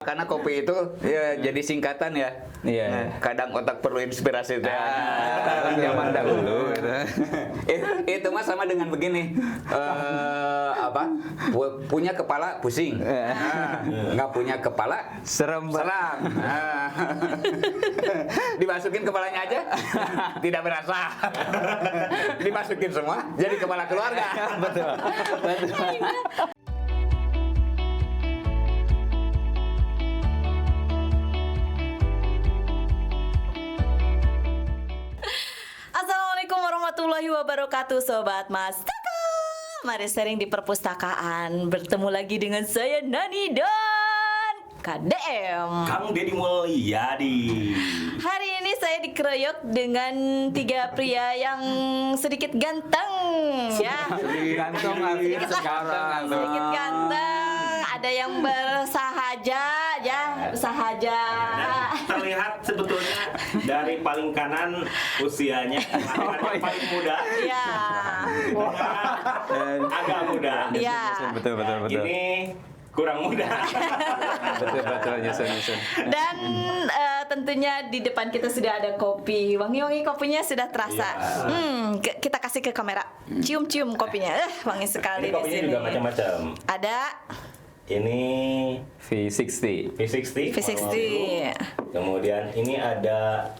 Karena kopi itu ya jadi singkatan ya. Iya. Nah, kadang otak perlu inspirasi teh. Zaman dahulu gitu. Itu mah sama dengan begini. Punya kepala pusing. Nggak punya kepala Serem. seram. Dimasukin kepalanya aja tidak berasa. Dimasukin semua jadi kepala keluarga. Betul. Betul. Assalamualaikum warahmatullahi wabarakatuh, Sobat Mas Taka. Mari sharing di perpustakaan. Bertemu lagi dengan saya Nani dan KDM. Kang Deddy Mulyadi. Hari ini saya dikeroyok dengan tiga pria yang sedikit ganteng, ya. Gantung artinya Sedikit lah, sekarang. sedikit ganteng. Ada yang bersahaja, ya, bersahaja. Dan terlihat sebetulnya dari paling kanan usianya yang paling muda, Ya, agak muda. ya. Betul. Ini kurang muda. Betul nyusun. Dan tentunya di depan kita sudah ada kopi. Wangi-wangi kopinya sudah terasa. Kita kasih ke kamera. Cium-cium kopinya. Wangi sekali Ini di kopinya sini. juga macam-macam. Ada Ini V60. V60. V60. Kemudian ini ada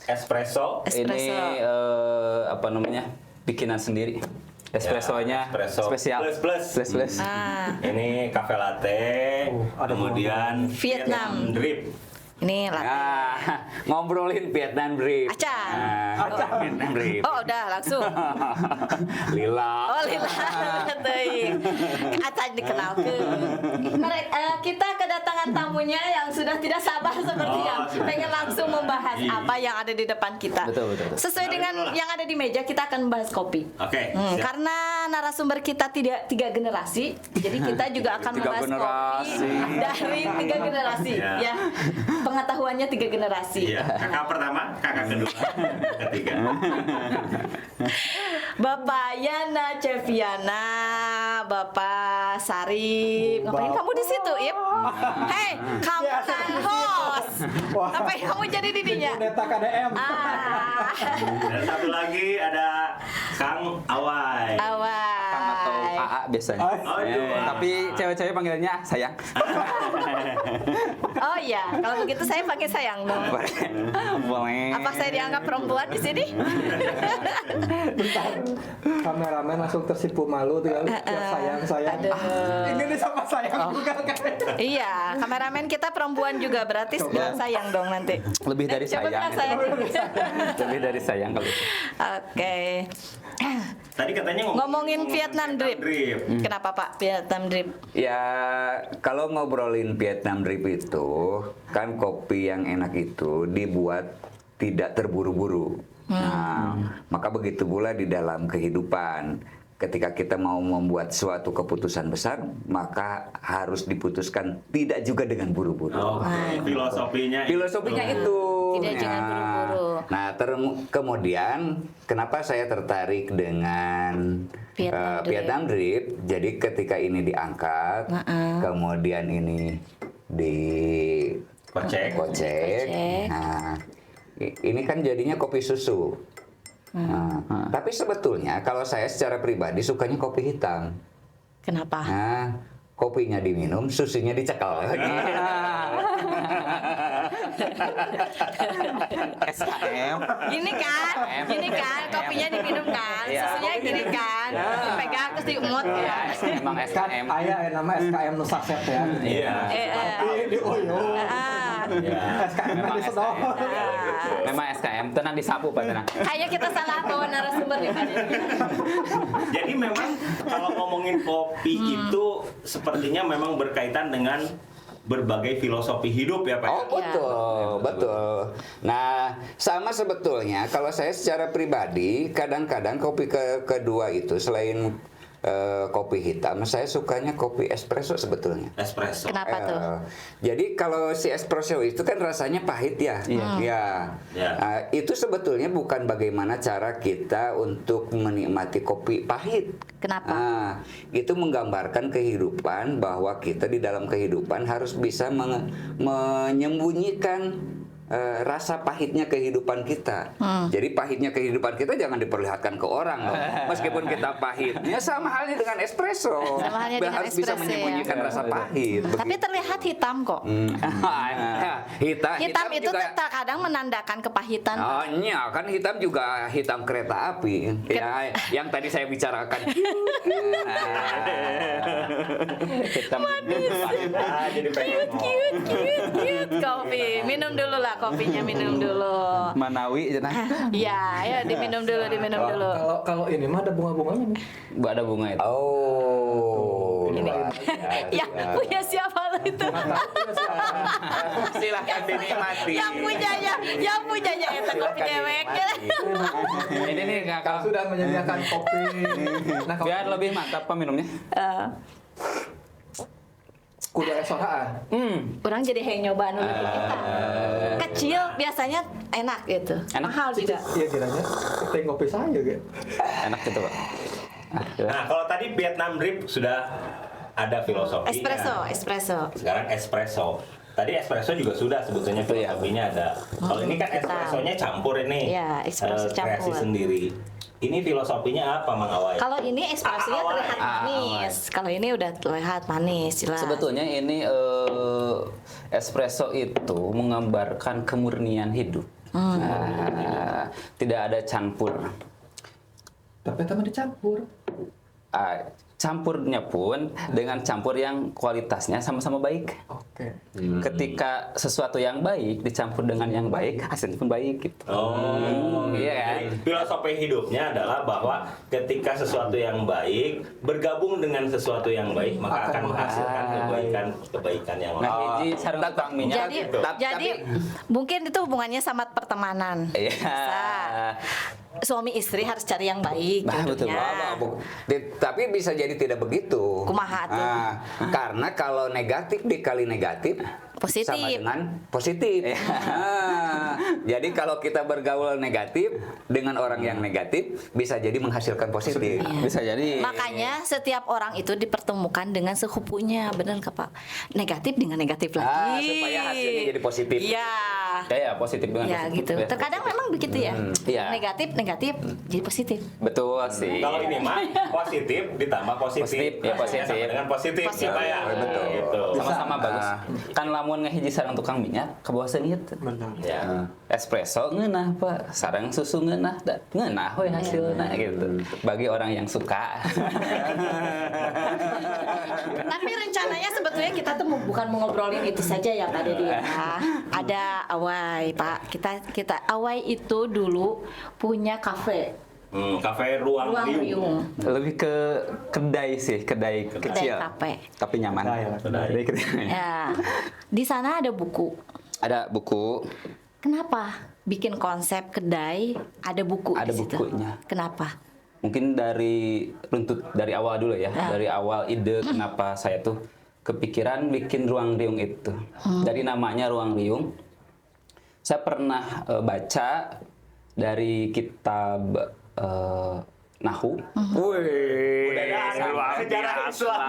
espresso. Espresso. Ini apa namanya? Bikinan sendiri. Espressonya Espresso spesial. plus. Ah, Ini cafe latte. Kemudian Vietnam. drip. ini latte. Nah, ngobrolin Vietnam Drip. Acan. Vietnam Drip. Oh, udah langsung. Lila. Oh, lila. Teuing. Acan dikenalkan. Kita kedatangan tamunya yang sudah tidak sabar sepertinya. sudah. Pengen langsung membahas apa yang ada di depan kita. Betul. Sesuai dengan yang ada di meja, kita akan membahas kopi. Oke. siap. Karena narasumber kita tidak tiga generasi, jadi kita juga akan Tiga membahas generasi. kopi dari tiga generasi. Ya. Ya, pengetahuannya tiga generasi. Iya, kakak pertama, kakak kedua, ketiga. Bapak Yana Ceviana, Bapak Sarip. Ngapain kamu di situ, Ip? Hei, kamu kan host. Ngapain kamu jadi didinya? Neta KDM. Dan satu lagi ada Kang Awai. Kang atau Awai. AA biasanya. Oh, itu. Tapi cewek-cewek panggilnya sayang. Oh iya, kalau begitu saya pakai sayang dong. Boleh. Apa saya dianggap perempuan di sini? Kameramen langsung tersipu malu tinggal sayang. Aduh. Ini sama sayang juga kan. Iya, kameramen kita perempuan juga, berarti bilang sayang dong nanti. Lebih dari Coba sayang. bilang sayang. Lebih dari sayang kalau itu. Oke. Tadi katanya Ngomongin Vietnam Drip. Kenapa Pak Vietnam Drip? Ya, kalau ngobrolin Vietnam Drip itu, kan kopi yang enak itu dibuat tidak terburu-buru. Nah, maka begitu pula di dalam kehidupan. Ketika kita mau membuat suatu keputusan besar, maka harus diputuskan tidak juga dengan buru-buru. Oke, filosofinya. Filosofinya itu. Tidak jangan buru-buru. Nah, kemudian kenapa saya tertarik dengan Vietnam Drip. Vietnam Drip? Jadi ketika ini diangkat, kemudian ini Kocek. Kocek. Nah, ini kan jadinya kopi susu. Nah, tapi sebetulnya kalau saya secara pribadi sukanya kopi hitam. Kenapa? Nah, kopinya diminum, susunya dicekal. SKM. Gini kan, kopinya diminum kan, Iya. susunya gini kan, dipegang terus diemut ya. Emang Kan SKM. aya nama SKM nu saset ya. Iya. Di Oyo. SKM di Sedot. Memang SKM. Tenang disapu Pak, tenang. Ayo kita salah bawa narasumber nih Pak. Jadi memang kalau ngomongin kopi itu sepertinya memang berkaitan dengan berbagai filosofi hidup ya Pak. Oh betul. Nah, sama sebetulnya kalau saya secara pribadi kadang-kadang kopi kedua itu selain kopi hitam, saya sukanya kopi espresso sebetulnya. Espresso. Kenapa tuh? Jadi kalau si espresso itu kan rasanya pahit ya. Ya. Ya. Itu sebetulnya bukan bagaimana cara kita untuk menikmati kopi pahit. Kenapa? Itu menggambarkan kehidupan bahwa kita di dalam kehidupan harus bisa menyembunyikan rasa pahitnya kehidupan kita. Jadi pahitnya kehidupan kita jangan diperlihatkan ke orang loh. Meskipun kita pahitnya sama halnya dengan espresso. Sama halnya dengan harus bisa espresso, menyembunyikan ya. rasa pahit. Tapi terlihat hitam kok. Hitam Hitam itu juga. terkadang menandakan kepahitan. Oh iya, kan hitam juga hitam kereta api. Ya, yang tadi saya bicarakan. Hitam Jadi pengen Cute kopi. Minum dulu lah kopinya, minum dulu. Manawi cenah. Iya, ya diminum dulu, diminum dulu. Kalau ini mah ada bunga-bunganya nih. Bu ada bunga itu. Oh, Ini. luar Ya, biasa. punya siapa lo itu? Silahkan dinikmati. yang punyanya itu kopi dewek. Ini nih Kalau kakak. sudah menyediakan kopi. Nah, kalau Biar lebih mantap Pak minumnya. kuda esokaan. Orang jadi heng nyoba dulu kita. Kecil biasanya enak gitu. Enak. Mahal juga. Iya kiranya teh kopi saya gitu. Enak gitu Pak. Coba. Nah, kalau tadi Vietnam Drip sudah ada filosofinya. Espresso. Sekarang espresso. Tadi espresso juga sudah sebetulnya Itu ya. filosofinya ada. Kalau ini kan Betul. espressonya campur ini. Iya, espresso Kreasi campur. sendiri. Ini filosofinya apa, Mang Awai? Kalau ini espressonya Awai. terlihat manis. Kalau ini udah terlihat manis jelas. Sebetulnya ini espresso itu menggambarkan kemurnian hidup. Tidak ada campur. Tapi teman dicampur. Campurnya pun dengan campur yang kualitasnya sama-sama baik. Oke. Ketika sesuatu yang baik dicampur dengan yang baik, hasilnya pun baik gitu. Iya kan? Jadi, filosofi hidupnya adalah bahwa ketika sesuatu yang baik bergabung dengan sesuatu yang baik, maka akan menghasilkan kebaikan yang Nah, lain. hiji sareng tukang minyak. Jadi, gitu. jadi mungkin itu hubungannya sama pertemanan. Iya. Bisa. Suami istri harus cari yang baik Bah, betul. jodohnya. Tapi bisa jadi tidak begitu. Kumaha tuh? Karena kalau negatif dikali negatif Positif. sama dengan positif. Jadi kalau kita bergaul negatif dengan orang yang negatif bisa jadi menghasilkan positif. Bisa jadi. Makanya setiap orang itu dipertemukan dengan sepupunya, benar nggak Pak? Negatif dengan negatif lagi. Supaya hasilnya jadi positif. Iya. Ya, positif dengan Ya positif. gitu. Ya. Terkadang memang begitu ya. Iya. Negatif jadi positif. Betul sih. Kalau ini mah positif ditambah positif. Positif, ya, positif. Sama dengan positif. Positif. Gitu ya. Betul. Gitu. Sama-sama bagus. Kan lamun ngahiji sareng tukang minyak ke bawah seunit. Benar. Ya. Espresso ngeunah Pak, sareng susu ngeunah, ngeunah we hasilna gitu. Bagi orang yang suka. Tapi rencananya sebetulnya kita tuh bukan mau ngobrolin itu saja ya Pak Dedi. Ya. Ada Awai Pak. Kita Awai itu dulu punya kafe. Kafe Ruang Riung. Riung. Lebih ke kedai sih, kedai kecil. kafe. Tapi nyaman. Kedai kecil. Ya. Di sana ada buku. Ada buku, Kenapa bikin konsep kedai ada buku ada di situ? bukunya. Kenapa? Mungkin dari awal dulu ya. Ya. Dari awal ide kenapa saya tuh kepikiran bikin Ruang Riung itu. Dari namanya Ruang Riung. Saya pernah baca dari kitab Nahu. Wih, Budaya sejarah Islam.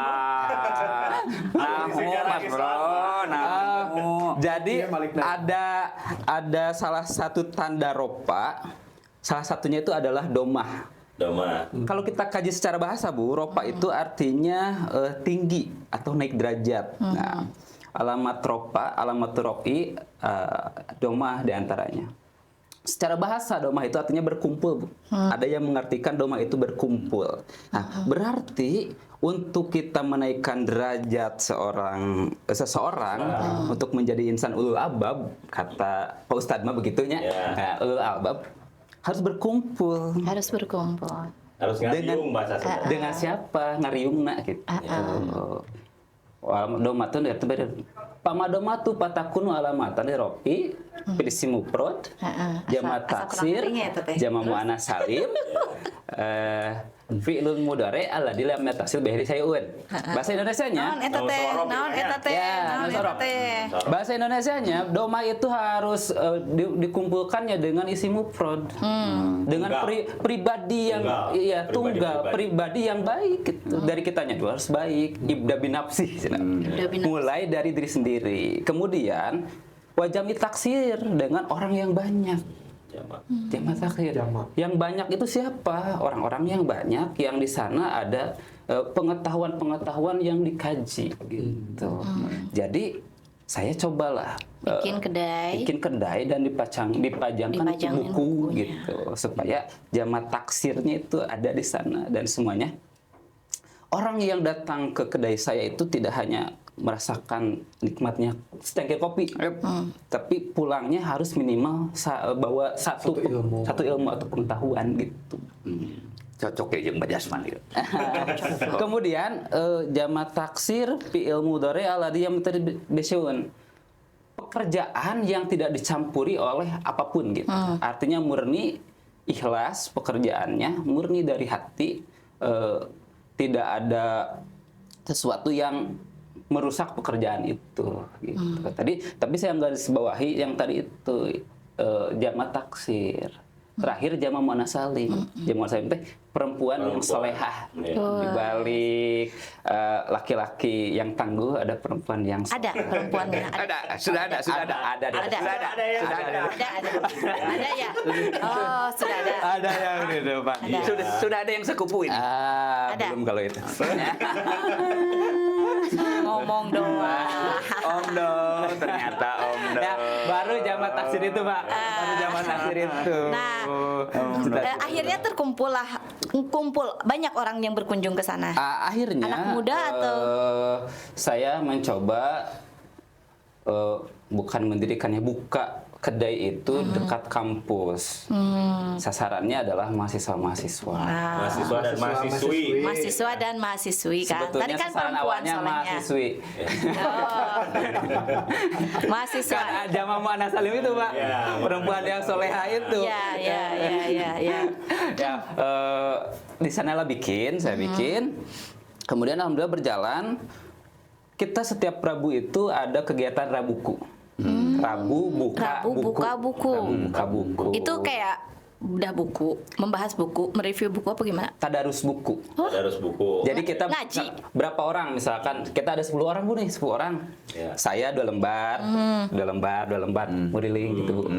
Nahu, Mas Bro, Nahu. Jadi Iya, Malik Nahu. ada salah satu tanda ropa. Salah satunya itu adalah domah. Doma. Kalau kita kaji secara bahasa Bu, ropa itu artinya tinggi atau naik derajat. Nah, alamat ropa, alamat ropi, domah diantaranya. Secara bahasa domah itu artinya berkumpul Bu. Ada yang mengartikan domah itu berkumpul. Nah, berarti untuk kita menaikkan derajat seseorang untuk menjadi insan ulul albab, kata Pak Ustadz mah begitunya. Ya. Nah, ulul albab harus berkumpul. Harus berkumpul. Harus ngariung bahasa Sunda. Dengan siapa ngariungna gitu. Domatun ya tebere. Pamadomatu patakunu alamatan ropi pilisimu prod jama Asal kurang taksir keringnya itu teh. jama muana salim fi'lun mudhari alladzi lam yattasil bihi syai'un. Bahasa Indonesianya, Naon eta teh? Naon eta teh? Ya, Naon eta sorok. teh? bahasa Indonesianya doma itu harus dikumpulkannya dengan isi mufrad. Dengan Tunggal. pribadi yang Tunggal. iya tunggal, Pribadi. pribadi yang baik gitu. Dari kitanya itu harus baik. Ibda binafsi. Ibda binafsi. Mulai dari diri sendiri. Kemudian wajami taksir dengan orang yang banyak. Jamak taksir. Jamak. Yang banyak itu siapa? Orang-orang yang banyak yang di sana ada pengetahuan-pengetahuan yang dikaji gitu. Jadi saya cobalah Bikin kedai. dan dipajangkan Dipajangin buku bukunya. gitu supaya jamak taksirnya itu ada di sana dan semuanya orang yang datang ke kedai saya itu tidak hanya merasakan nikmatnya secangkir kopi, tapi pulangnya harus minimal bawa satu ilmu atau pengetahuan gitu. Cocok ya jeung Bajasman gitu. Kemudian jamak taksir fi'il mudhari alladzi yamtaribisyun. Pekerjaan yang tidak dicampuri oleh apapun gitu. Artinya murni ikhlas pekerjaannya, murni dari hati, tidak ada sesuatu yang merusak pekerjaan itu gitu. Tapi saya garis bawahi yang tadi itu jamak taksir. Terakhir jamak muannats salim. Jamak muannats salim teh perempuan yang solehah. Di balik laki-laki yang tangguh ada perempuan yang Ada perempuannya. Sudah ada. Ada ya. Oh, sudah ada. Ada yang gitu, Pak. Ada. Sudah ada yang sekupu ini. Ada. Belum kalau itu. Ngomong doang. Om dong, ternyata Om dong. Ya, baru jamak taksir itu, Pak. Baru jamak taksir itu. Nah, akhirnya kumpul banyak orang yang berkunjung ke sana. Akhirnya Anak muda atau? Saya mencoba bukan mendirikannya, buka kedai itu dekat kampus. Sasarannya adalah mahasiswa-mahasiswa. Mahasiswa dan mahasiswi. Mahasiswa dan mahasiswi kan. Tadi Sebetulnya kan sasaran perempuan awalnya soalnya. mahasiswi. Oh. Mahasiswa. Kan jamak muannats salim itu, Pak. Ya, Perempuan yang soleha itu. Ya. Ya, di sanalah saya bikin. Kemudian alhamdulillah berjalan. Kita setiap Rabu itu ada kegiatan Rabuku. Rabu buka buku. Itu kayak udah buku, membahas buku, mereview buku apa gimana? Tadarus buku. Tadarus buku. Jadi kita Ngaji. berapa orang misalkan kita ada 10 orang Bu nih, 10 orang. Ya. Saya 2 lembar, 2 lembar, muriling gitu Bu.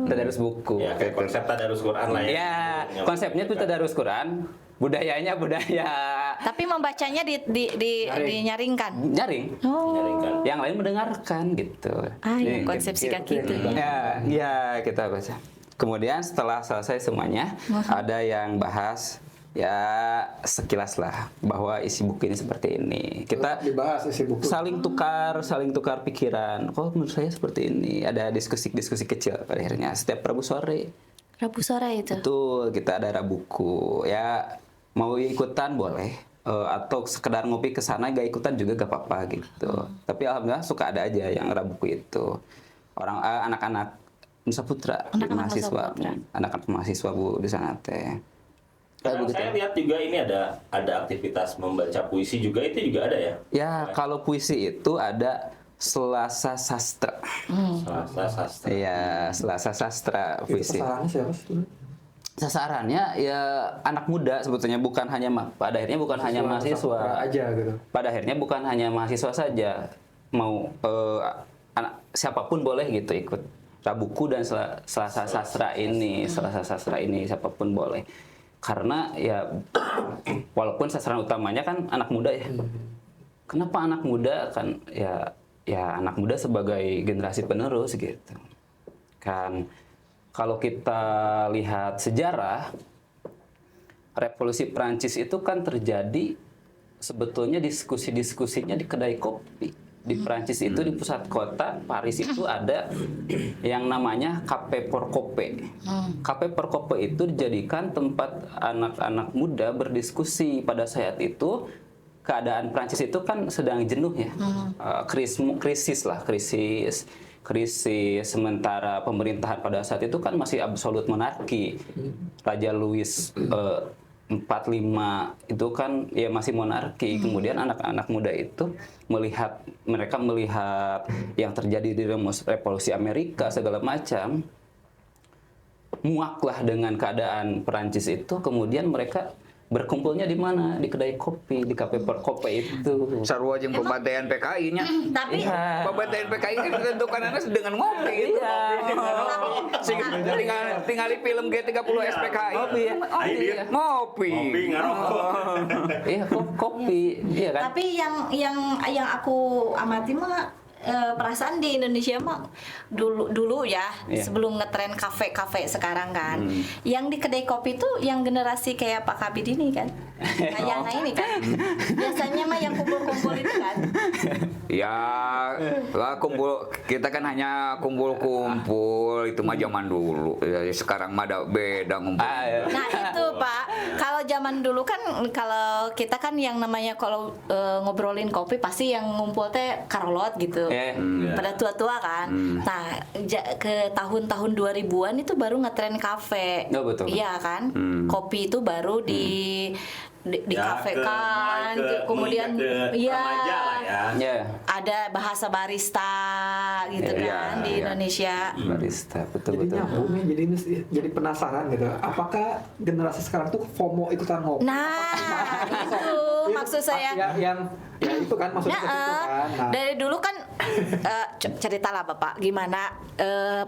Tadarus buku. Ya, kayak konsep tadarus Quran lah ya. Ya, konsepnya itu tadarus Quran, budayanya budaya Tapi membacanya dinyaringkan. nyaring. Oh. Nyaringkan. Yang lain mendengarkan gitu. Ya, konsepsikan gitu. Ya, kita baca. Kemudian setelah selesai semuanya, ada yang bahas ya sekilas lah bahwa isi buku ini seperti ini. Kita dibahas isi buku. saling tukar pikiran. Oh, menurut saya seperti ini. Ada diskusi kecil pada akhirnya setiap Rabu sore. Rabu sore itu. Betul, kita ada Rabuku. Ya, mau ikutan boleh. Atau sekedar ngopi ke sana gak ikutan juga gak apa-apa gitu. Tapi alhamdulillah suka ada aja yang Rabuku itu. Orang anak-anak Nusa Putra, Anak-anak Nusa mahasiswa, Putra. anak-anak mahasiswa Bu di sana teh. Sekarang Begitu. saya lihat juga ini ada aktivitas membaca puisi juga, itu juga ada ya? Ya, kalau puisi itu ada Selasa Sastra. Selasa sastra. Iya, Selasa Sastra Itu puisi. sasarannya siapa sih? Sasarannya ya anak muda sebetulnya, bukan hanya pada akhirnya bukan hanya mahasiswa. aja gitu. Pada akhirnya bukan hanya mahasiswa saja, mau siapapun boleh gitu ikut Rabuku dan Selasa Sastra ini, siapapun boleh. Karena ya walaupun sasaran utamanya kan anak muda ya. Kenapa anak muda? Kan ya anak muda sebagai generasi penerus gitu. Kan kalau kita lihat sejarah, revolusi Prancis itu kan terjadi sebetulnya diskusinya di kedai kopi. Di Prancis itu, di pusat kota Paris itu ada yang namanya Café Porcope. Café Porcope itu dijadikan tempat anak-anak muda berdiskusi. Pada saat itu keadaan Prancis itu kan sedang jenuh ya, krisis. Sementara pemerintahan pada saat itu kan masih absolut monarki. Raja Louis 45 itu kan ya masih monarki. Kemudian anak-anak muda itu mereka melihat yang terjadi di revolusi Amerika segala macam, muaklah dengan keadaan Perancis itu. Kemudian mereka berkumpulnya di mana? Di kedai kopi, di kafe kopi itu. Sarua jeung pembantaian PKI-nya. Tapi Pembantaian PKI kan ditentukan dengan ngopi gitu. Tinggal di film G30 SPKI. Kopi ya. Ngopi. Ngopi ngarokok. Iya, kopi. Iya kan? tapi yang aku amati mah perasaan di Indonesia mah dulu ya, Iya. sebelum ngetren kafe sekarang kan, yang di kedai kopi tuh yang generasi kayak Pak Kabid ini kan, kayak ini kan, biasanya mah yang kumpul-kumpul itu kan. Ya, lah kita kan hanya kumpul-kumpul itu mah zaman dulu. Ya, sekarang mah beda ngumpul. Nah itu Pak, kalau zaman dulu kan, kalau kita kan yang namanya kalau ngobrolin kopi pasti yang ngumpul teh karolot gitu. Pada tua-tua kan. Nah, ke tahun-tahun 2000-an itu baru ngetren kafe. Oh, betul. Iya kan? Kopi itu baru di kafe kan. Kemudian iya. Ya. Ada bahasa barista gitu kan di Indonesia. Barista, Jadi betul. nyambung nih, jadi penasaran gitu. Apakah generasi sekarang tuh FOMO ikutan ngopi? Nah, itu maksud saya. Ya itu kan maksudnya ke situ kan. Nah, Dari dulu kan ceritalah Bapak gimana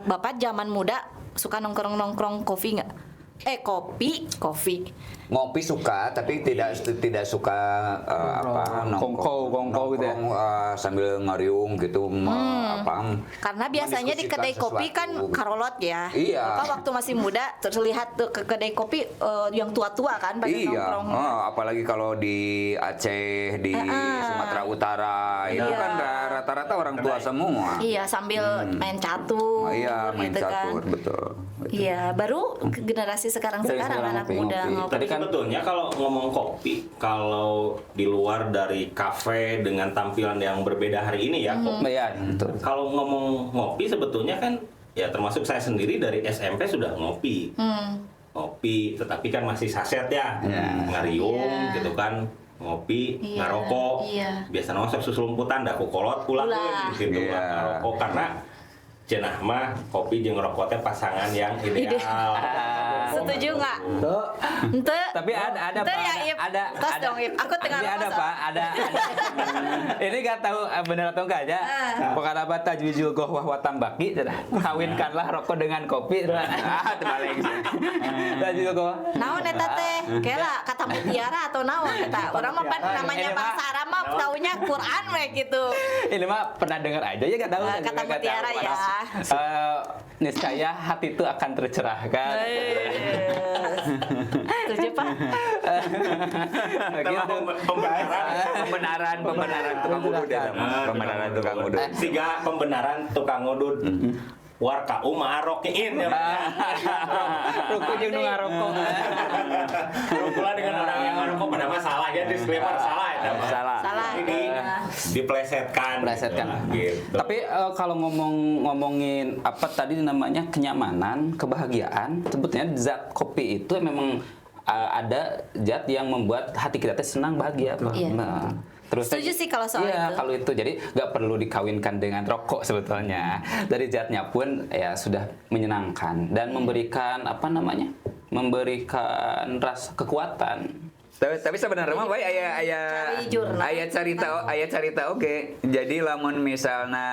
Bapak zaman muda suka nongkrong kopi nggak? Kopi. Ngopi suka, tapi tidak suka Kongko gitu ya. sambil ngariung gitu Karena biasanya di kedai kopi kan karolot ya. Iya. Bapak waktu masih muda terlihat tuh ke kedai kopi yang tua-tua kan pada Iya, nongkrong. apalagi kalau di Aceh, di Sumatera Utara, itu Iya. kan rata-rata orang tua semua. Iya, sambil main catur. Iya, main gitu catur, kan. betul. Iya, baru generasi sekarang Sekarang anak ngopi. muda ngopi. Tapi sebetulnya kalau ngomong kopi, kalau di luar dari kafe dengan tampilan yang berbeda hari ini ya, Ya, betul. kalau ngomong ngopi sebetulnya kan ya termasuk saya sendiri dari SMP sudah ngopi. Ngopi, tetapi kan masih saset ya, ngariung Iya. gitu kan, ngopi, Iya, ngarokok. iya. Biasa sok susulumputan dah kukolot pulang Ulah. gitu Iya. ngarokok karena cenah mah kopi jeung ngerokok teh pasangan yang ideal. Setuju nggak? tuh, Ente. Tapi ada Ente Pak. ya, Ip. Tos dong, Ip. Aku tengah Tapi ada ngomong, Pak, ada. Ini nggak tahu benar atau enggak aja. Pokoknya apa tajwizul gohwah wa tambaki, kawinkanlah rokok dengan kopi. Terbalik. Tajwizul gohwah. Naon eta teh? Kela kata mutiara atau naon eta? Urang mah pan namanya Ini mah- bangsa Arab mah taunya Quran we gitu. Ini mah pernah dengar aja ya nggak tahu. Kata Nggak mutiara tahu. ya. Niscaya hati itu akan tercerahkan. Setuju Pak? Gitu. Pembenaran tukang udut ya, pembenaran tukang udut. Siga pembenaran tukang udut. Warka ma'arokiin ya. Rukun jeung nu ngarokok. Pula dengan orang yang ngerokok pada masalah ya, disclaimer salah ya. Salah. Salah. Ini diplesetkan. Plesetkan. Gitu. Tapi kalau ngomongin apa tadi namanya kenyamanan, kebahagiaan, sebetulnya zat kopi itu memang ada zat yang membuat hati kita teh senang bahagia, Pak. Iya. Nah, terus Setuju sih kalau soal iya, itu. kalau itu jadi nggak perlu dikawinkan dengan rokok sebetulnya. Dari zatnya pun ya sudah menyenangkan dan memberikan apa namanya? Memberikan rasa kekuatan. Tapi sebenarnya mah bae Cari jurnal. aya carita oke. Jadi lamun misalna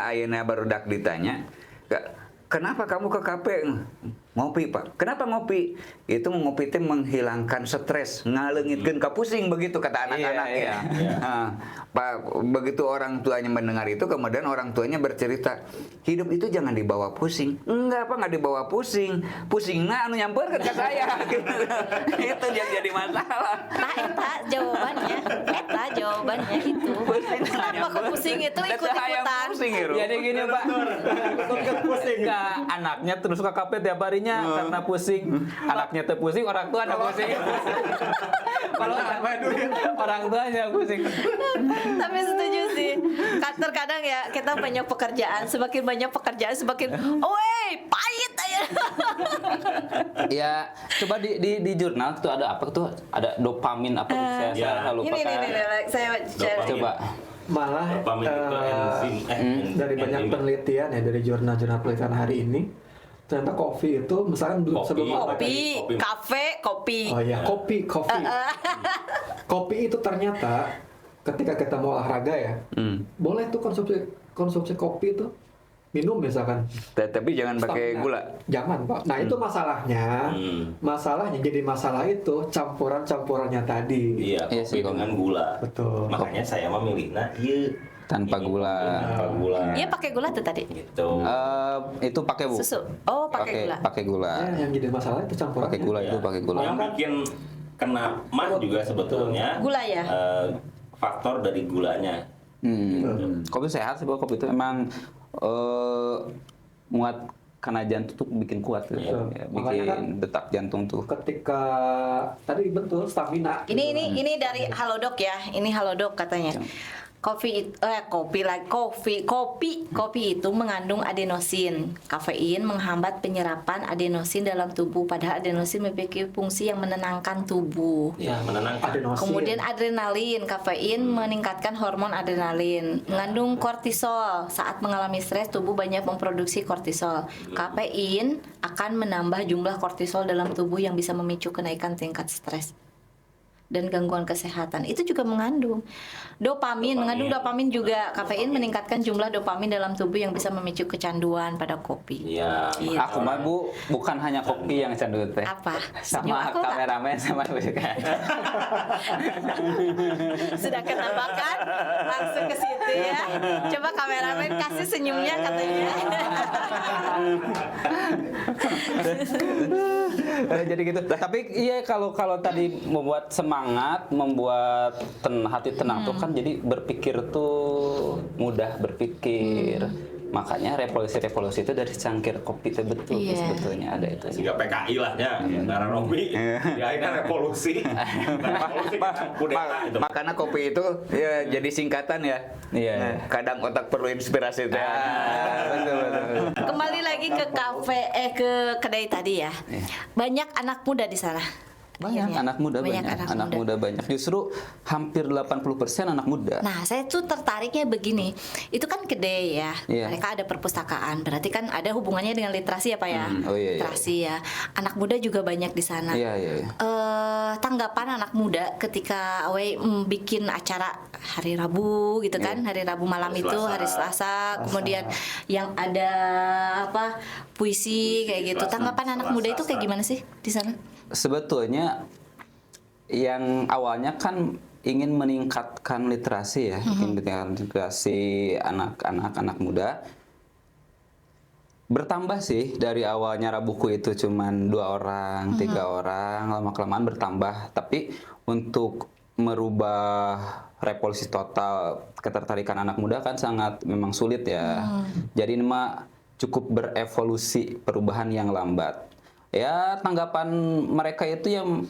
ayeuna barudak ditanya, kenapa kamu ke kafe? Ngopi Pak. Kenapa ngopi? Itu ngopi itu menghilangkan stres, ngaleungitkeun ka pusing begitu kata anak-anak Iya, ya. Nah, Pak, begitu orang tuanya mendengar itu kemudian orang tuanya bercerita, hidup itu jangan dibawa pusing. Enggak Pak, enggak dibawa pusing. Pusingna anu nyampeurkeun ka saya gitu. Itu yang jadi masalah. Nah, eta jawabannya itu. Kenapa ke pusing itu ikut-ikutan? Pusing ya, Jadi gini Pak, nah, anaknya terus ke kafe tiap harinya karena pusing. Anaknya tuh pusing, orang tua ada pusing. Kalau orang tuanya pusing. Tapi setuju sih. Kan terkadang ya kita banyak pekerjaan, semakin banyak pekerjaan semakin pahit aja. Ya, coba di jurnal tuh ada apa tuh? Ada dopamin apa tuh? Saya lupa Ini kan. saya Dopamin. Coba. Malah Dopamin itu enzim. dari banyak penelitian ya, dari jurnal-jurnal penelitian hari ini, ternyata kopi itu misalkan dulu Kopi. sebelum kopi, kafe, kopi. Oh iya, kopi. Kopi itu ternyata ketika kita mau olahraga ya, boleh tuh konsumsi kopi itu, minum misalkan. Tapi jangan pakai Stamina. gula. Jangan, Pak. Nah, itu masalahnya jadi masalah itu campurannya tadi. Iya, Iya kopi sih, dengan gula. Betul. Makanya saya memilihnya Tanpa gula. Tanpa gula. Iya pakai gula tuh tadi. Gitu. Itu pakai Bu. Susu. Oh, pakai gula. Pakai gula. Ya, yang jadi masalah itu campurannya. Pakai gula itu pakai gula. Yang bikin kena mah juga sebetulnya Gula ya? faktor dari gulanya. Kopi sehat sih, Bu. Kopi itu emang muat karena jantung tuh bikin kuat gitu. Betul. Ya, Makanya kan bikin detak jantung tuh. Ketika tadi betul stamina. Ini dari Halodoc ya. Ini Halodoc katanya. Kopi itu mengandung adenosin. Kafein menghambat penyerapan adenosin dalam tubuh, padahal adenosin memiliki fungsi yang menenangkan tubuh. Ya, menenangkan. Adenosin. Kemudian adrenalin, kafein meningkatkan hormon adrenalin. Mengandung kortisol. Saat mengalami stres, tubuh banyak memproduksi kortisol. Kafein akan menambah jumlah kortisol dalam tubuh yang bisa memicu kenaikan tingkat stres dan gangguan kesehatan. Itu juga mengandung mengandung dopamin juga. Kafein meningkatkan jumlah dopamin dalam tubuh yang bisa memicu kecanduan pada kopi. Iya. Gitu. Aku mah Bu, bukan hanya kopi yang candu teh. Apa? Senyum Sama aku nggak? kameramen sama Sudah ketebak langsung ke situ ya. Coba kameramen kasih senyumnya katanya. Jadi gitu. Tapi iya kalau tadi membuat semangat, membuat hati tenang tuh kan jadi berpikir tuh mudah berpikir. Makanya revolusi itu dari cangkir kopi itu betul Iya. sebetulnya ada itu. Sehingga PKI lah ya, Nara Romi. Ya akhirnya revolusi. Revolusi kudeta itu. Makanya kopi itu ya jadi singkatan ya. Iya. Nah, kadang otak perlu inspirasi teh. Betul. Kembali lagi ke ke kedai tadi ya. Banyak anak muda di sana. Banyak Akhirnya. anak muda banyak. anak Anak muda banyak. Justru hampir 80% anak muda. Nah, saya tuh tertariknya begini. Itu kan kedai ya. Iya. Mereka ada perpustakaan. Berarti kan ada hubungannya dengan literasi ya, Pak ya? Oh, iya. Literasi ya. Anak muda juga banyak di sana. Iya. Tanggapan anak muda ketika bikin acara hari Rabu gitu kan, hari Rabu malam Hari itu, Selasa. hari Selasa, kemudian yang ada puisi kayak gitu. Selasa, Tanggapan anak muda itu kayak Selasa. gimana sih di sana? Sebetulnya yang awalnya kan ingin meningkatkan literasi ya, ingin meningkatkan literasi anak muda. Bertambah sih dari awalnya Rabuku itu cuman 2 orang, 3 orang, lama-kelamaan bertambah. Tapi untuk merubah revolusi total ketertarikan anak muda kan sangat memang sulit ya. Jadi ini mah cukup berevolusi, perubahan yang lambat. Ya tanggapan mereka itu yang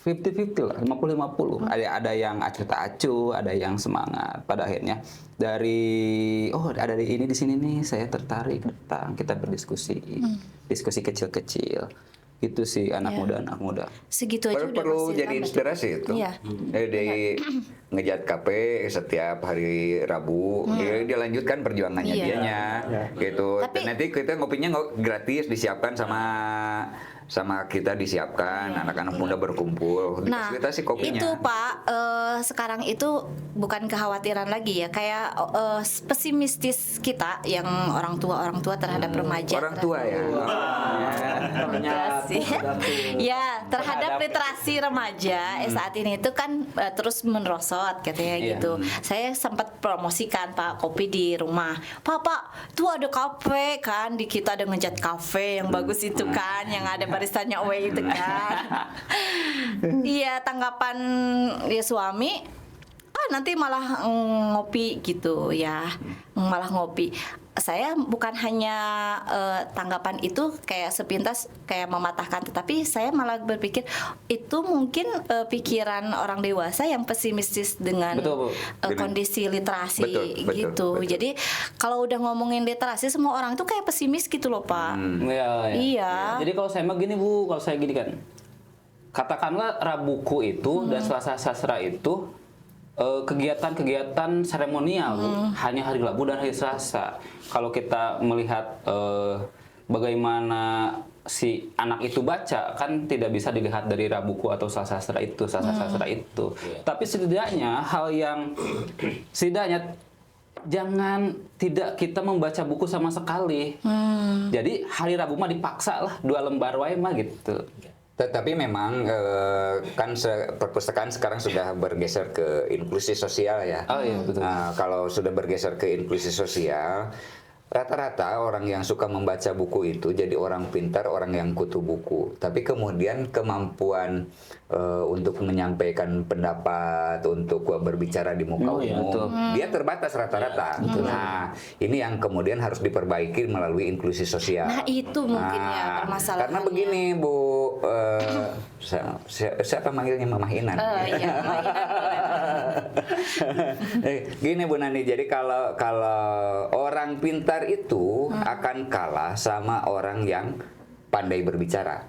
50-50 lah, 50-50. Ada yang acuh tak acuh, ada yang semangat. Pada akhirnya dari ada ini di sini nih, saya tertarik, datang kita berdiskusi, diskusi kecil-kecil. Itu sih anak muda. Segitu aja udah Perlu masih jadi lambat. inspirasi itu. Iya. Dari ngejat kafe setiap hari Rabu, ya dilanjutkan perjuangannya Iya. dianya, gitu. Tapi- Dan nanti kita ngopinya gratis disiapkan sama kita disiapkan, anak-anak muda berkumpul, Nah, difasilitasi kopinya. itu Pak, sekarang itu bukan kekhawatiran lagi ya, kayak pesimistis kita yang orang tua terhadap remaja. Orang tua ya. Literasi. Ya, terhadap literasi remaja saat ini itu kan terus merosot katanya Iya. gitu. Saya sempat promosikan Pak kopi di rumah. Pak, tuh ada kafe kan, di kita ada ngejat kafe yang bagus itu kan, yang ada baristanya away itu kan. Iya, tanggapan ya suami, nanti malah ngopi gitu ya, malah ngopi. saya bukan hanya tanggapan itu kayak sepintas kayak mematahkan, tetapi saya malah berpikir itu mungkin pikiran orang dewasa yang pesimistis dengan Betul, Bu. kondisi literasi Betul, gitu. betul. Jadi kalau udah ngomongin literasi semua orang tuh kayak pesimis gitu loh, Pak. Iya, iya. Iya. Jadi kalau saya mah gini Bu, kalau saya gini kan, katakanlah Rabuku itu dan Selasa Sastra itu kegiatan-kegiatan seremonial Bu. Hanya hari Rabu dan hari Selasa. Kalau kita melihat bagaimana si anak itu baca, kan tidak bisa dilihat dari Rabuku atau Selasa Sastra itu, Tapi setidaknya hal yang setidaknya jangan tidak kita membaca buku sama sekali. Jadi hari Rabu mah dipaksa lah 2 lembar wae mah gitu. Tetapi memang kan perpustakaan sekarang sudah bergeser ke inklusi sosial ya. Oh iya, betul. Nah, kalau sudah bergeser ke inklusi sosial, rata-rata orang yang suka membaca buku itu jadi orang pintar, orang yang kutu buku. Tapi kemudian kemampuan untuk menyampaikan pendapat, untuk berbicara di muka Oh, iya, umum, betul. dia terbatas rata-rata. Nah, ini yang kemudian harus diperbaiki melalui inklusi sosial. Nah, itu mungkin ya permasalahannya. Karena begini Bu, siapa manggilnya Mama Inan? Iya, Gini Bu Nani, jadi kalau orang pintar itu akan kalah sama orang yang pandai berbicara.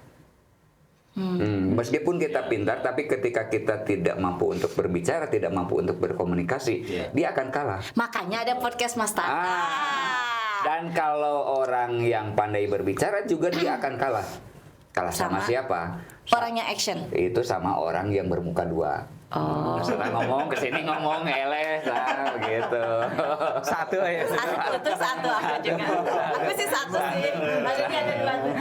Meskipun kita pintar, tapi ketika kita tidak mampu untuk berbicara, tidak mampu untuk berkomunikasi, dia akan kalah. Makanya ada podcast Mas Tata. Dan kalau orang yang pandai berbicara juga dia akan kalah. Kalah sama siapa? Orang yang action. Itu sama orang yang bermuka dua. Setelah ngomong kesini ngomong eleh gitu. Satu ya. Untuk satu aku juga. Aku sih satu sih. Maksudnya ada 2.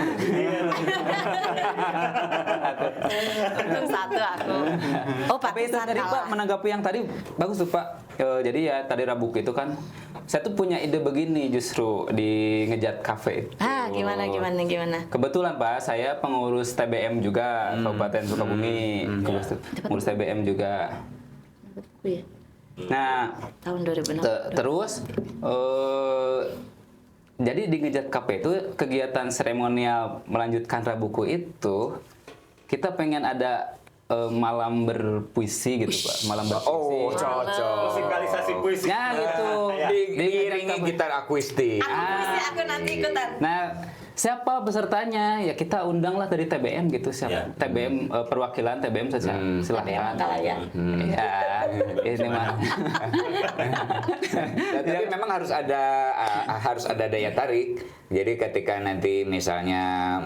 Untuk satu aku. Oh, Tapi itu pantesan tadi Pak kalah. menanggapi yang tadi bagus tuh Pak. Jadi ya tadi Rabuk itu kan saya tuh punya ide begini justru di Ngejat Cafe itu. Gimana? Kebetulan Pak, saya pengurus TBM juga Kabupaten Sukabumi, pengurus TBM juga. Iya. Nah, Tahun 2006. terus jadi di Ngejat Cafe itu kegiatan seremonial melanjutkan Rabuku itu kita pengen ada malam berpuisi gitu Pak, malam berpuisi. Oh, cocok. Musikalisasi puisi. Ya gitu. Diiringi gitar akustik. Aku nanti ikutan. Nah, siapa pesertanya? Ya kita undanglah dari TBM gitu, siapa? Ya. TBM perwakilan TBM saja. Silakan. Kalah ya. Ya, ini mah. Ya, tapi memang harus ada daya tarik. Jadi ketika nanti misalnya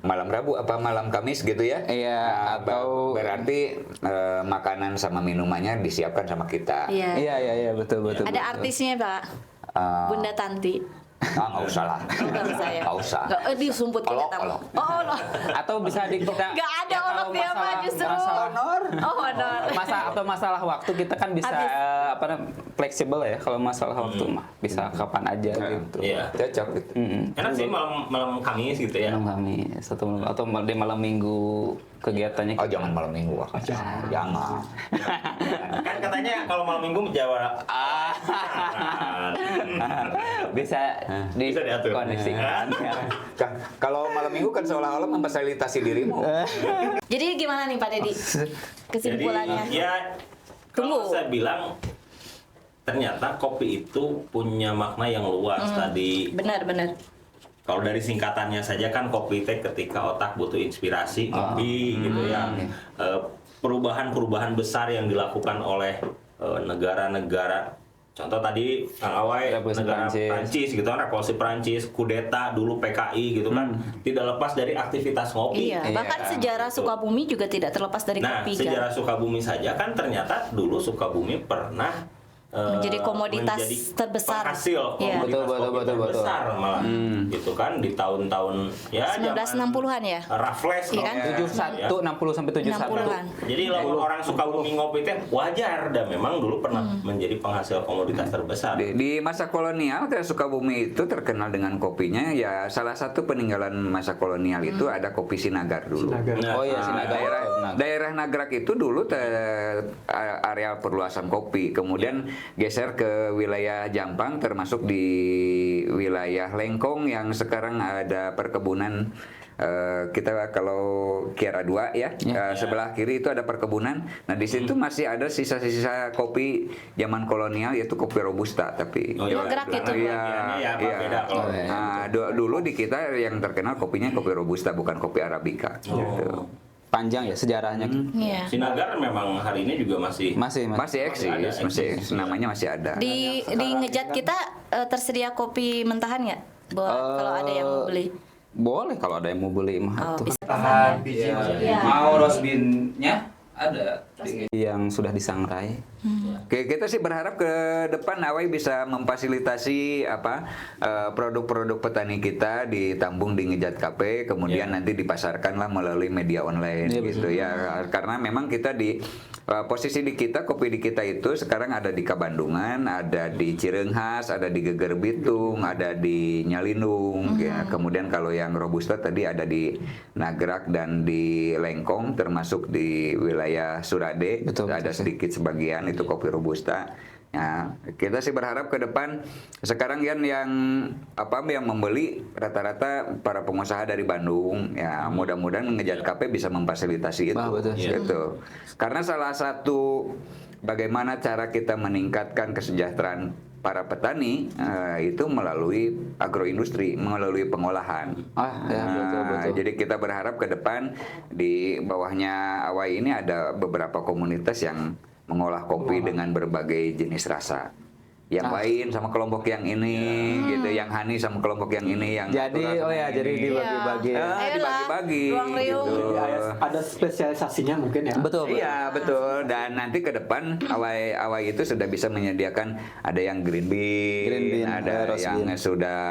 malam Rabu apa malam Kamis gitu ya. Iya, atau berarti makanan sama minumannya disiapkan sama kita. Iya. Iya, betul. Ada artisnya, Pak. Bunda Tanti. Nggak usah lah. Nggak usah ya? Nggak usah. Nggak, disumput kita tamu. Olok. Oh, olok. Atau bisa di kita Nggak ada olok dia mah justru. honor. Oh, honor. Masalah waktu kita kan bisa fleksibel ya, kalau masalah waktu mah bisa kapan aja gitu. Iya. Cocok gitu. Enak sih malam Kamis gitu ya. Malam Kamis atau di malam Minggu kegiatannya. Oh, jangan malam Minggu. Jangan. Kan katanya kalau malam Minggu Jawa. Bisa Bisa diatur. dikoneksikan. Kalau malam Minggu kan seolah-olah memfasilitasi dirimu. Jadi gimana nih Pak Dedi? Kesimpulannya. Jadi ya Tunggu. kalau saya bilang ternyata kopi itu punya makna yang luas tadi. Benar. Kalau dari singkatannya saja kan kopi teh ketika otak butuh inspirasi ngopi gitu ya. Perubahan-perubahan besar yang dilakukan oleh negara-negara. Contoh tadi Kang Awai Revolusi negara Prancis. Prancis gitu kan, revolusi Prancis, kudeta dulu PKI gitu kan, tidak lepas dari aktivitas ngopi. Iya, bahkan sejarah Sukabumi juga tidak terlepas dari Nah, kopi sejarah kan. Sukabumi saja kan ternyata dulu Sukabumi pernah Menjadi komoditas terbesar. penghasil Iya. komoditas kopi Betul. terbesar malah gitu kan di tahun-tahun ya 1960-an ya? Raffles Iya kan? 71 60 sampai 71. 60-an. Jadi lamun orang Sukabumi ngopi teh wajar dan memang dulu pernah menjadi penghasil komoditas terbesar. Di masa kolonial, Sukabumi itu terkenal dengan kopinya. Ya, salah satu peninggalan masa kolonial itu ada kopi Sinagar dulu. Nah, Oh iya, Nah, Sinagar. daerah Nagrak itu dulu area perluasan kopi. Kemudian geser ke wilayah Jampang, termasuk di wilayah Lengkong yang sekarang ada perkebunan. Kita kalau Kiara 2 ya, sebelah kiri itu ada perkebunan. Nah di situ masih ada sisa-sisa kopi zaman kolonial, yaitu kopi robusta. Tapi gerak gitu. Iya. Nah, dulu di kita yang terkenal kopinya kopi robusta, bukan kopi arabica. Gitu. Panjang ya sejarahnya. Iya. Sinagar memang hari ini juga masih Masih eksis, namanya masih ada. Di Ngejat kita tersedia kopi mentahan nggak? Kalau ada yang mau beli. Boleh kalau ada yang mau beli mah. Oh, bisa. Tahan biji. Mau roast bean-nya ada yang sudah disangrai. Oke, kita sih berharap ke depan Awai bisa memfasilitasi produk-produk petani kita ditambung di Ngejat Cafe, kemudian nanti dipasarkanlah melalui media online gitu ya. Karena memang kita di posisi di kita, kopi di kita itu sekarang ada di Kabandungan, ada di Cireunghas, ada di Geger Bitung, ada di Nyalindung ya. Kemudian kalau yang robusta tadi ada di Nagrak dan di Lengkong, termasuk di wilayah Surade. Ada sedikit sebagian itu kopi robusta. Ya, kita sih berharap ke depan sekarang yang membeli rata-rata para pengusaha dari Bandung. Ya, mudah-mudahan Ngejat Cafe bisa memfasilitasi itu. Gitu. Karena salah satu bagaimana cara kita meningkatkan kesejahteraan para petani itu melalui agroindustri, melalui pengolahan. Betul. Jadi kita berharap ke depan di bawahnya Awai ini ada beberapa komunitas yang mengolah kopi dengan berbagai jenis rasa. Yang lain sama kelompok yang ini gitu, yang Hani sama kelompok yang ini, yang jadi jadi dibagi-bagi. Dibagi-bagi gitu. Ada spesialisasinya mungkin ya. Betul. Iya, betul. Dan nanti ke depan Awai itu sudah bisa menyediakan ada yang green bean, ada yang sudah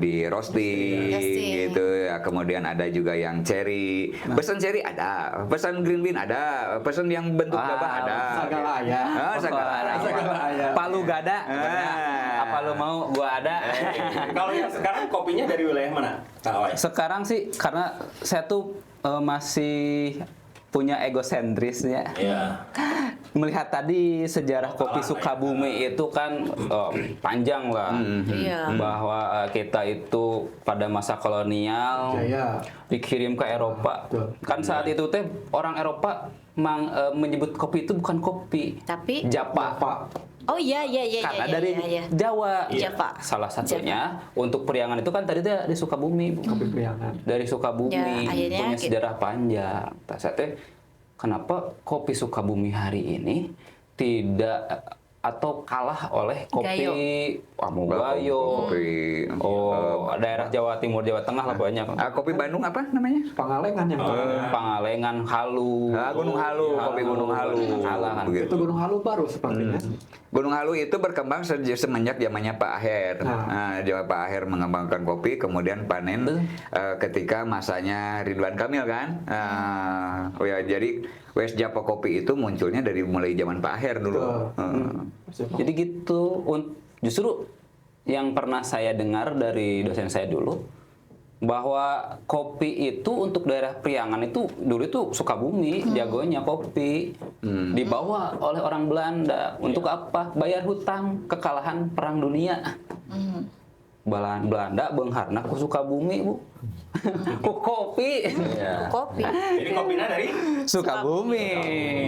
di roasting gitu ya. Kemudian ada juga yang cherry. Pesan cherry ada, pesan green bean ada, pesan yang bentuk gabah ada. Segala ya. Segala ada. Palu gada. Apa lo mau? Gua ada. Kalau yang sekarang kopinya dari wilayah mana, Kak Awai? Sekarang sih karena saya tuh masih punya egosentris ya. Melihat tadi sejarah kopi Sukabumi itu kan panjang lah. Bahwa kita itu pada masa kolonial dikirim ke Eropa. Kan saat itu teh orang Eropa menyebut kopi itu bukan kopi, tapi Japa. Oh iya. Karena dari Jawa. Japa. Salah satunya untuk Priangan itu kan tadi dia di Sukabumi, Kopi Priangan. dari Sukabumi, akhirnya punya sejarah panjang. Saya kenapa kopi Sukabumi hari ini tidak atau kalah oleh kopi Gayo, kopi daerah Jawa Timur, Jawa Tengah lah banyak. kopi Bandung apa namanya? Pangalengan yang Pangalengan, Halu, Gunung Halu, kopi Gunung Halu. itu Gunung Halu baru sepertinya. Gunung Halu itu berkembang semenjak zamannya Pak Aher. Zaman Pak Aher mengembangkan kopi, kemudian panen ketika masanya Ridwan Kamil kan. Jadi West Japa Kopi itu munculnya dari mulai zaman Pak Aher dulu. Jadi gitu. Justru yang pernah saya dengar dari dosen saya dulu, bahwa kopi itu untuk daerah Priangan itu dulu itu Sukabumi jagonya kopi, dibawa oleh orang Belanda untuk apa? Bayar hutang kekalahan Perang Dunia. Belanda Bengharna ku Sukabumi bu, ku kopi. Kopi. Jadi kopinya dari Sukabumi.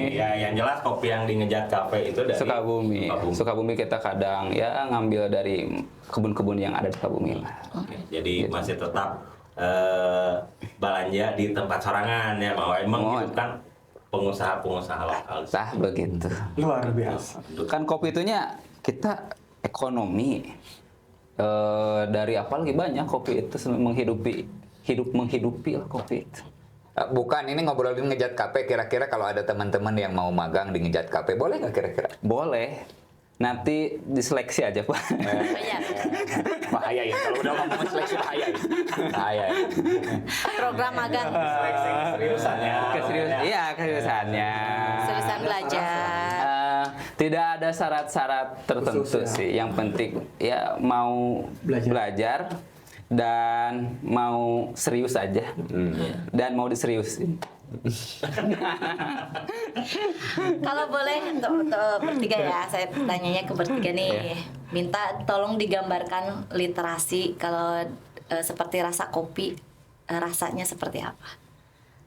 Ya, yang jelas kopi yang di Ngejat Cafe itu dari Sukabumi. Sukabumi kita kadang ya ngambil dari kebun-kebun yang ada di Sukabumi lah. Jadi masih tetap belanja di tempat sorangan ya, mau menghidupkan pengusaha-pengusaha lokal. Tah begitu. Luar biasa. Kan kopi itunya kita ekonomi. Dari apa lagi banyak kopi itu menghidupi lah kopi itu. Bukan, ini ngobrolin Ngejat Cafe. Kira-kira kalau ada teman-teman yang mau magang di Ngejat Cafe, boleh nggak kira-kira? Boleh. Nanti diseleksi aja Pak. Bahaya ya, kalau udah ngomong seleksi bahaya ya. Bahaya ya. Program magang. Seleksi keseriusannya. Keseriusannya. Seriusan belajar. Tidak ada syarat-syarat tertentu sih. Yang penting ya mau belajar dan mau serius aja dan mau diseriusin. Kalau boleh untuk bertiga ya, saya tanyanya ke bertiga nih. Minta tolong digambarkan literasi kalau seperti rasa kopi, rasanya seperti apa?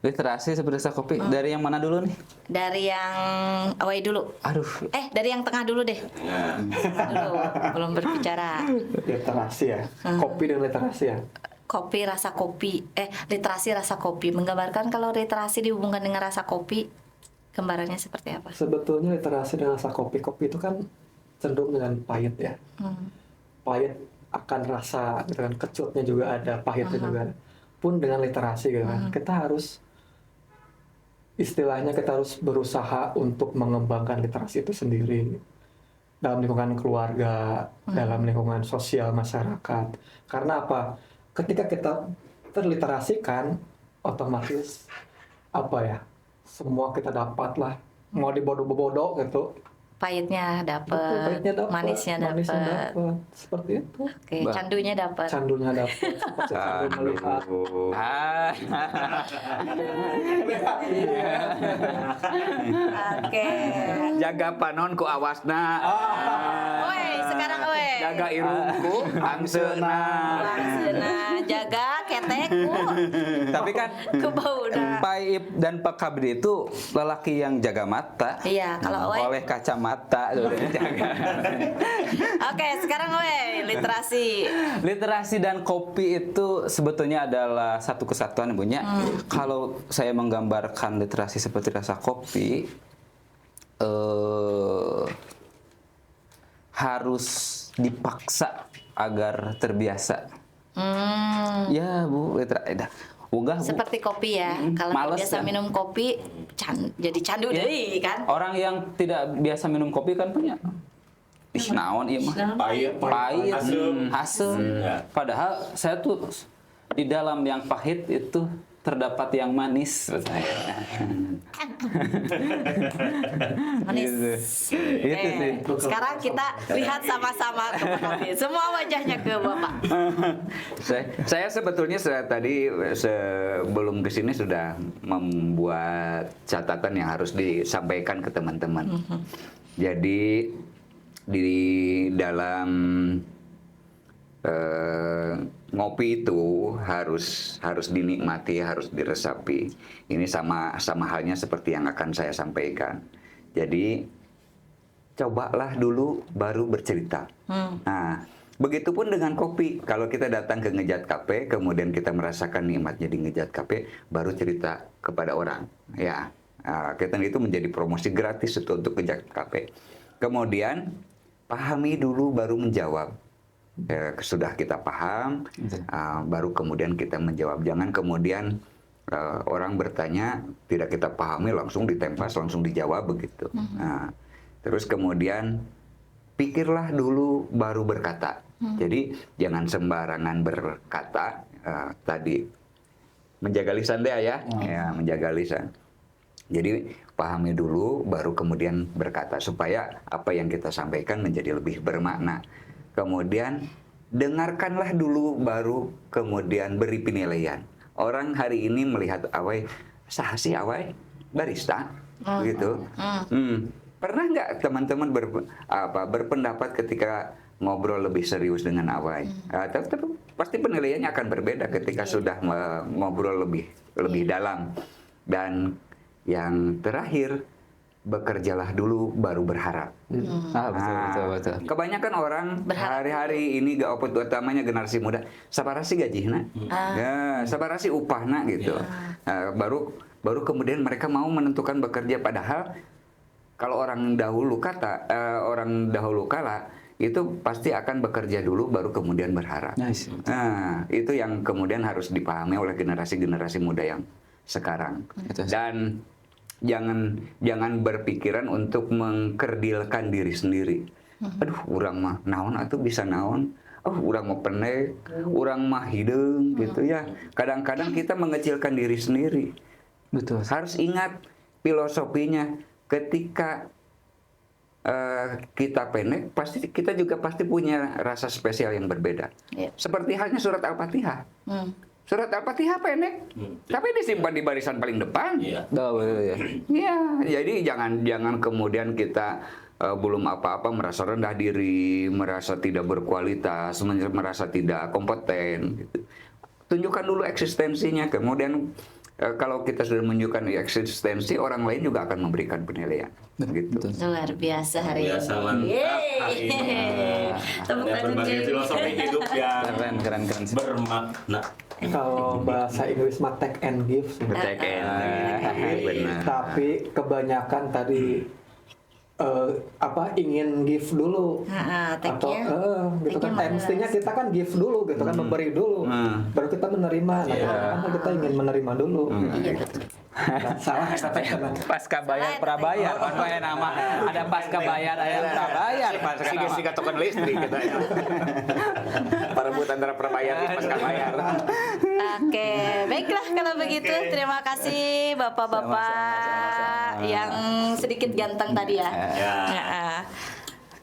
Literasi seperti rasa kopi. Dari yang mana dulu nih? Dari yang away dulu. Aduh. Dari yang tengah dulu deh. Dulu, belum berbicara. Literasi ya. Kopi dan literasi ya. Kopi rasa kopi, literasi rasa kopi. Menggambarkan kalau literasi dihubungkan dengan rasa kopi, gambarannya seperti apa? Sebetulnya literasi dan rasa kopi itu kan cenderung dengan pahit ya. Pahit akan rasa, gitu kan. Kecutnya juga ada, pahitnya juga ada. Pun dengan literasi gitu kan, kita harus istilahnya kita harus berusaha untuk mengembangkan literasi itu sendiri dalam lingkungan keluarga, dalam lingkungan sosial masyarakat. Karena apa? Ketika kita terliterasikan, otomatis apa ya? Semua kita dapat lah. Mau dibodoh-bodoh gitu. Pahitnya Betul, dapat, pahitnya dapat, manisnya dapat. dapat. Seperti itu. Oke, candunya dapat. Candunya dapat. Seperti candu melihat. Ah. Oke. Jaga panon ku awasna. Woi, sekarang woi. Jaga irungku angseuna. Jaga ketekku. Tapi kan Ku bauda. Paip dan Pak Kabdi itu lelaki yang jaga mata. Iya, kalau woi. Oleh kacamata jaga. Oke, sekarang woi, literasi. Literasi dan kopi itu sebetulnya adalah satu kesatuan, Bunya. Kalau saya menggambarkan literasi seperti rasa kopi, harus dipaksa agar terbiasa. Ya, Bu, Seperti kopi ya. Kalau Males biasa kan? minum kopi, jadi candu deh kan. Orang yang tidak biasa minum kopi kan punya naon ieu mah. Pahit, Pahit, asem. asem. Ya. Padahal saya tuh di dalam yang pahit itu terdapat yang manis. Manis. Gitu sih. Sekarang kita lihat sama-sama ke Pak Kapi. Semua wajahnya ke Bapak. Saya sebetulnya tadi sebelum ke sini sudah membuat catatan yang harus disampaikan ke teman-teman. Jadi di dalam ngopi itu harus dinikmati, harus diresapi. Ini sama halnya seperti yang akan saya sampaikan. Jadi cobalah dulu baru bercerita. Nah, begitupun dengan kopi. Kalau kita datang ke Ngejat Cafe, kemudian kita merasakan nikmatnya di Ngejat Cafe, baru cerita kepada orang. Ya, kita itu menjadi promosi gratis itu untuk Ngejat Cafe. Kemudian pahami dulu baru menjawab. Sudah kita paham, baru kemudian kita menjawab. Jangan kemudian orang bertanya tidak kita pahami langsung ditempas, langsung dijawab begitu. Nah, terus kemudian pikirlah dulu baru berkata. Jadi jangan sembarangan berkata. Tadi menjaga lisan deh ya, menjaga lisan. Jadi pahami dulu baru kemudian berkata supaya apa yang kita sampaikan menjadi lebih bermakna. Kemudian dengarkanlah dulu baru kemudian beri penilaian. Orang hari ini melihat awai, saha sih awai barista gitu. Pernah nggak teman-teman berpendapat ketika ngobrol lebih serius dengan awai? Tapi pasti penilaiannya akan berbeda ketika sudah ngobrol lebih dalam. Dan yang terakhir, bekerjalah dulu baru berharap. Betul. Kebanyakan orang hari-hari ini utamanya generasi muda, sabarasi gajihna, ya, sabarasi upahna gitu. Baru kemudian mereka mau menentukan bekerja, padahal kalau orang dahulu kala itu pasti akan bekerja dulu baru kemudian berharap. Nice. Nah, itu yang kemudian harus dipahami oleh generasi muda yang sekarang. Dan jangan berpikiran untuk mengkerdilkan diri sendiri. Aduh, urang mah naon atuh bisa naon. Oh, urang mah pendek, urang mah hideung gitu ya. Kadang-kadang kita mengecilkan diri sendiri. Betul. Harus ingat filosofinya, ketika kita pendek, kita juga pasti punya rasa spesial yang berbeda. Iya. Seperti halnya surat Al-Fatihah. Surat Al-Fatihah pendek, tapi disimpan di barisan paling depan. Iya. Oh, betul ya. Iya, jadi jangan kemudian kita belum apa-apa merasa rendah diri, merasa tidak berkualitas, merasa tidak kompeten. Gitu. Tunjukkan dulu eksistensinya, kemudian kalau kita sudah menunjukkan eksistensi, orang lain juga akan memberikan penilaian. Gitu. Luar biasa hari Biasa ini. mantap hari ini. Tepuk Ada tangan berbagai Jamie. filosofi hidup yang Keren sih. bermakna. Kalau bahasa Inggris mah take and give sih. Take and benar. Tapi kebanyakan tadi ingin give dulu atau gitu kan mestinya kita kan give dulu gitu kan, memberi dulu baru kita menerima. Nah, karena kita ingin menerima dulu. Iya betul. Salah tapi Pasca bayar prabayar, kan bayar nama. Ada pasca bayar, ada prabayar, pasca nama. Siga token listrik kita ya. Perebut antara prabayar dan pasca bayar. Oke, baiklah kalau begitu. Terima kasih bapak-bapak yang sedikit ganteng tadi ya. Ya.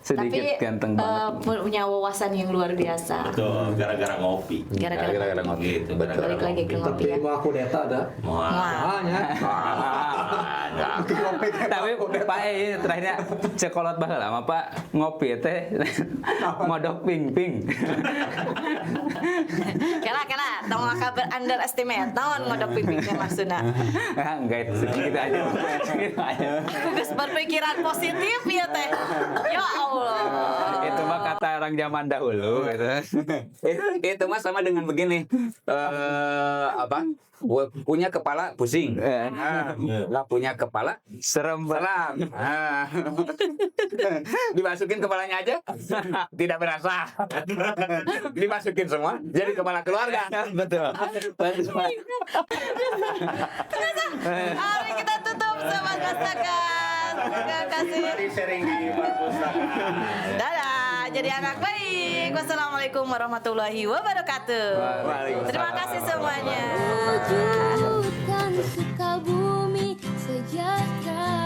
Sedikit Tapi ganteng banget. punya wawasan yang luar biasa. Betul, gara-gara ngopi. Gara-gara ngopi. Gitu, Betul. balik lagi ke ngopi tapi ya. mau aku data ada Wah. makanya Tapi Pak terakhirnya cekolot baheula mah Pak ngopi teh modok ping-ping. Kela tong maka underestimate naon ngodok pipiknya maksudna. Enggak itu segitu aja. Segitu aja. Aku geus berpikiran positif ya teh. Ya Allah. Itu mah kata orang zaman dahulu gitu. Itu mah sama dengan begini. Punya kepala pusing. Nggak punya kepala Serem banget. seram. Dimasukin kepalanya aja tidak berasa. Dimasukin semua jadi kepala keluarga. Betul. Mari kita tutup Sobat Pustakaan. Terima kasih. Sharing di perpustakaan. Dadah, jadi anak baik. Wassalamualaikum warahmatullahi wabarakatuh. Terima kasih semuanya. Wujudkan Sukabumi sejahtera.